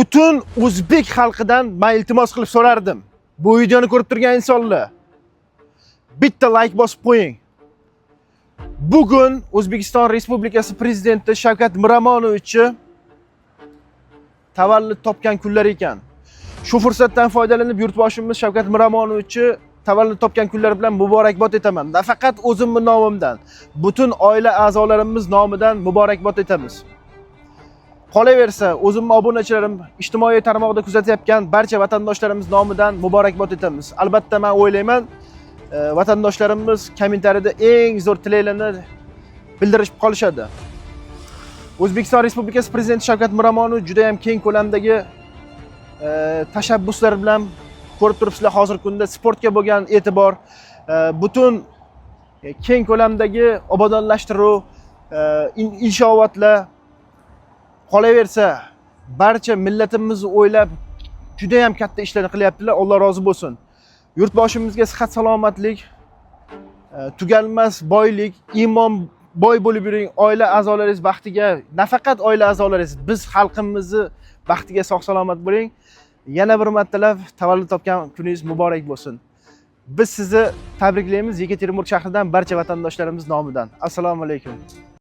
Butun o'zbek xalqidan men iltimos qilib so'rardim. Bu videoni ko'rib turgan insonlar bitta like bosib qo'ying. Bugun O'zbekiston Respublikasi prezidenti Shavkat Miromonovich tavallud topgan kunlar ekan. Shu fursatdan foydalanib yurtboshimiz Shavkat Miromonovich tavallud topgan kunlar bilan muborakbod etaman. Nafaqat o'zimning nomimdan, butun oila a'zolarimiz nomidan muborakbod etamiz. Qolaversa, o'zimning obunachilarim, ijtimoiy tarmoqda kuzatayotgan barcha vatandoshlarimiz nomidan muborakbod etamiz. Albatta men o'ylayman, vatandoshlarimiz kommentariyada eng zo'r tilaklarni bildirib qolishadi. O'zbekiston Respublikasi prezidenti Shavkat Miromonovich juda ham keng ko'lamdagi tashabbuslar bilan ko'rib turibsizlar, hozirgi kunda sportga bo'lgan e'tibor, butun keng ko'lamdagi obodonlashtiruv, inshootlar, qolaversa barcha millatimizni o'ylab juda ham katta ishlarni qilyaptilar. Alloh rozi bo'lsin. Yurtboshimizga sihat salomatlik, tugalmas boylik, iymon boy bo'lib yuring, oila a'zolaringiz baxtiga, nafaqat oila a'zolaringiz, biz xalqimizni baxtiga sog' salomat bo'ling. Yana bir martalab tavallud topgan kuningiz muborak bo'lsin. Biz sizni tabriklaymiz Yekaterinburg shahridan barcha vatandoshlarimiz nomidan. Assalomu alaykum.